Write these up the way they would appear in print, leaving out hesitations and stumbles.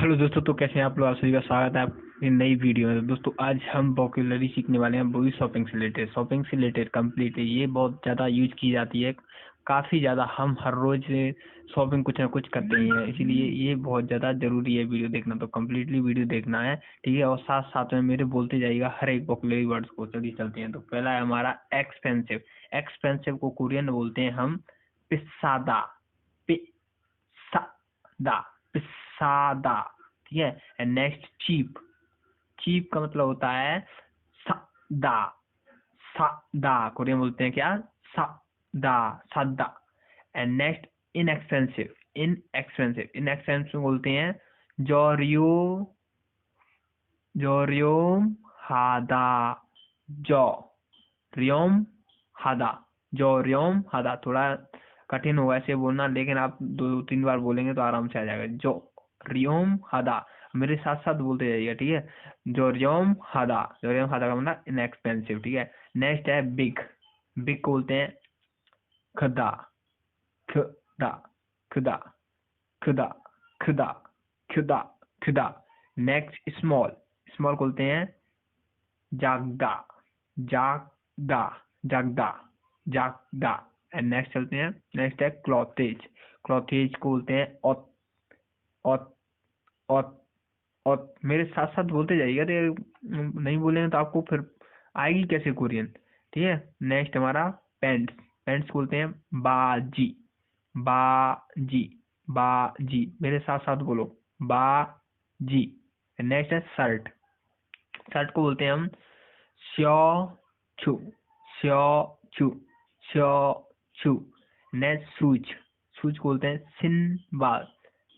Hello दोस्तों, तो कैसे हैं आप लोग। आप सभी का स्वागत है आपकी नई वीडियो में। दोस्तों आज हम वोकेबलरी सीखने वाले हैं, वो भी शॉपिंग से रिलेटेड कंप्लीट है। ये बहुत ज़्यादा यूज की जाती है, काफ़ी ज़्यादा। हम हर रोज शॉपिंग कुछ ना कुछ करते ही हैं, इसीलिए ये बहुत ज़्यादा ज़रूरी है वीडियो देखना। तो कम्प्लीटली वीडियो देखना है, ठीक है। और साथ साथ में मेरे बोलते जाइएगा हर एक वोकेबलरी वर्ड्स को। चलिए चलते हैं। तो पहला है हमारा एक्सपेंसिव। एक्सपेंसिव को कोरियन में बोलते हैं हम पिसादा। पिसादा, पिसादा, ठीक है। And next cheap. चीप का मतलब होता है सादा। सादा कोरियन बोलते हैं क्या? सादा, सादा। And next inexpensive. इनएक्सपेंसिव बोलते हैं जोरियो, जोरियोम हादा। जोरियोम हादा, जोरियोम हादा। थोड़ा कठिन होगा ऐसे बोलना, लेकिन आप 2-3 बार बोलेंगे तो आराम से आ जाएगा। जो रियोम हादा, मेरे साथ साथ बोलते जाइए, ठीक है। जोरियोम हादा, जोरियोम हादा का मतलब इनएक्सपेंसिव, ठीक है। नेक्स्ट है बिग। बिग को बोलते हैं खदा, खदा, खदा, खदा, खदा, खदा, खदा। Next small. स्मॉल को बोलते हैं जागदा, जागदा, जागदा, जागदा। एंड नेक्स्ट चलते हैं। नेक्स्ट है क्लॉथेज। क्लॉथेज को बोलते हैं ऑत, ऑत, ऑत, ऑत। मेरे साथ साथ बोलते जाइएगा, तो नहीं बोलेंगे तो आपको फिर आएगी कैसे कोरियन, ठीक है। नेक्स्ट हमारा पैंट्स। पैंट्स बोलते हैं बाजी, बाजी, बाजी। मेरे साथ साथ बोलो बाजी। नेक्स्ट है शर्ट। शर्ट को बोलते हैं हम श्यो छू, श्यो छू, श्यो छू। Next shoes. शूज को बोलते हैं सिनबाल,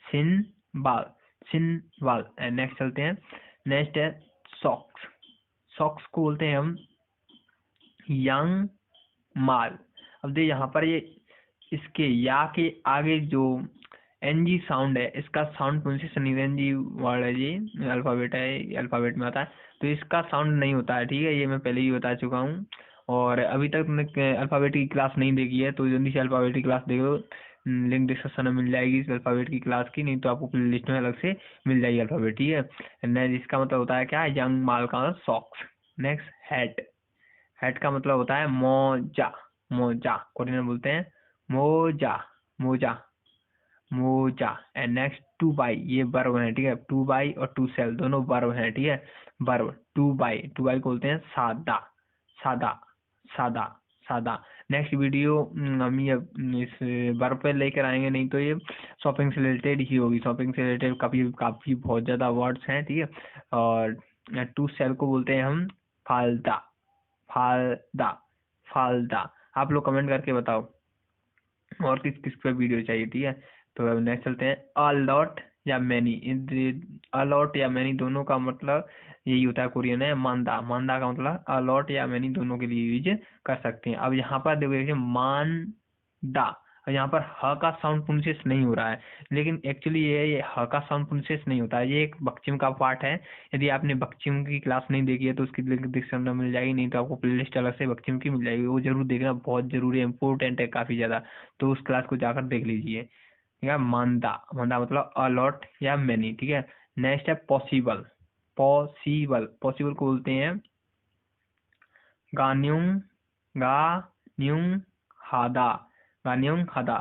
सिनबाल, सिनबाल। एंड नेक्स्ट चलते हैं। नेक्स्ट है सॉक्स। सॉक्स को बोलते हैं हम यंग माल। अब देखिए यहाँ पर ये इसके या के आगे जो एनजी साउंड है, इसका साउंड प्रोनाउंसिएशन एनजी वर्ड है, ये अल्फाबेट है, अल्फाबेट में आता है, तो इसका साउंड नहीं होता है, ठीक है। ये मैं पहले ही बता चुका हूँ। और अभी तक तुमने अल्फाबेट की क्लास नहीं देखी है तो जल्दी से अल्फाबेट की क्लास देखो। लिंक डिस्क्रिप्शन में मिल जाएगी इस अल्फाबेट की क्लास की, नहीं तो आपको प्ले लिस्ट में अलग से मिल जाएगी अल्फाबेट, ठीक है। नेक्स्ट इसका मतलब होता है क्या? यंग माल का सॉक्स। Next hat. हैट का मतलब होता है मोजा, मोजा। कोरियन में बोलते हैं मोजा, मोजा, मोजा। एंड नेक्स्ट टू बाई, ये वर्ब है, ठीक है। टू बाई और टू सेल दोनों वर्ब हैं, ठीक है। Verb two by, two by को बोलते हैं सादा, सादा, सादा, सादा। नेक्स्ट वीडियो हम ये इस वर्ब पे लेकर आएंगे, नहीं तो ये शॉपिंग से रिलेटेड ही होगी। शॉपिंग से रिलेटेड काफी काफी बहुत ज्यादा वर्ड्स हैं, ठीक है। और टू सेल को बोलते हैं हम फालदा, फालदा, फालदा। आप लोग कमेंट करके बताओ और किस किस पे वीडियो चाहिए, ठीक है। तो अब नेक्स्ट चलते हैं। अलॉट या मैनी। अलॉट या मैनी दोनों का मतलब यही होता है कोरियन है मांदा। मांदा का मतलब अलॉट या मैनी दोनों के लिए यूज कर सकते हैं। अब यहाँ पर देखो मांदा, और यहाँ पर ह का साउंड प्रोनाउंसिएशन नहीं हो रहा है, लेकिन एक्चुअली ये ह का साउंड प्रोनाउंसिएशन नहीं होता है, ये एक बक्चिम का पार्ट है। यदि आपने बक्चिम की क्लास नहीं देखी है तो उसकी लिंक डिस्क्रिप्शन में मिल जाएगी, नहीं तो आपको प्लेलिस्ट अलग से बक्चिम की मिल जाएगी, वो जरूर देखना, बहुत जरूरी है, इंपॉर्टेंट है काफी ज्यादा। तो उस क्लास को जाकर देख लीजिए, ठीक है। मांदा, मांदा मतलब अलॉट या मैनी, ठीक है। नेक्स्ट है पॉसिबल। पॉसिबल, पॉसिबल को बोलते हैं गान्युंग, गान्युंग हादा, गान्युंग हादा,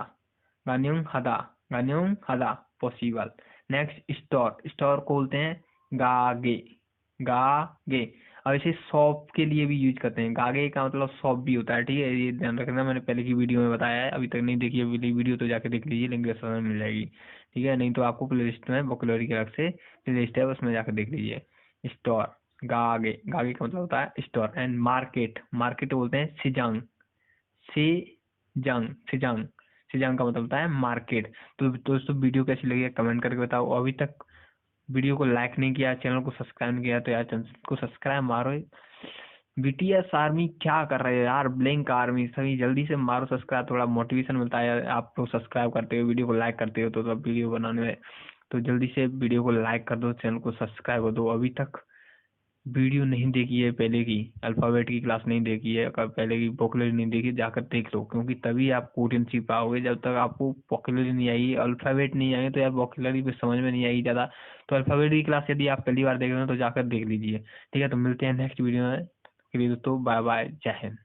गान्युंग हादा, गान्युंग हादा। पॉसिबल। Next store. स्टोर को बोलते हैं गागे, गागे। अब इसे शॉप के लिए भी यूज करते हैं। गागे का मतलब शॉप भी होता है, ठीक है। ये ध्यान रखना, मैंने पहले की वीडियो में बताया है, अभी तक नहीं देखी है वीडियो तो जाके देख लीजिए, लिंक डिस्क्रिप्शन में मिल जाएगी, ठीक है। नहीं तो आपको प्ले लिस्ट में वोकैबुलरी के अलग से प्ले लिस्ट है, उसमें जाकर देख लीजिए। स्टोर, गागे, गागे का मतलब होता है स्टोर। And market. मार्केट बोलते हैं सिजंग, सिजंग, सिजंग, सिजंग का मतलब होता है मार्केट। तो दोस्तों वीडियो कैसी लगी है कमेंट करके बताओ। अभी तक वीडियो को लाइक नहीं किया, चैनल को सब्सक्राइब नहीं किया, तो यार चैनल को सब्सक्राइब मारो। बीटीएस आर्मी क्या कर रहे हैं यार, ब्लैंक आर्मी, सभी जल्दी से मारो सब्सक्राइब, थोड़ा मोटिवेशन मिलता है। आप लोग सब्सक्राइब करते हो, वीडियो को लाइक करते हो, तो तब वीडियो बनाने में, तो जल्दी से वीडियो को लाइक कर दो, चैनल को सब्सक्राइब कर दो। अभी तक वीडियो नहीं देखी है पहले की, अल्फ़ाबेट की क्लास नहीं देखी है, पहले की वोकैबुलरी नहीं देखी, जाकर देख लो, क्योंकि तभी आप कोरियन सीख पाओगे। जब तक आपको वोकैबुलरी नहीं आएगी, अल्फ़ाबेट नहीं आएंगे, तो यार वोकैबुलरी भी समझ में नहीं आएगी ज़्यादा। तो अल्फ़ाबेट की क्लास यदि आप पहली बार देख रहे हो तो जाकर देख लीजिए। ठीक है, तो मिलते हैं नेक्स्ट वीडियो में। के लिए दोस्तों बाय बाय, जय हिंद।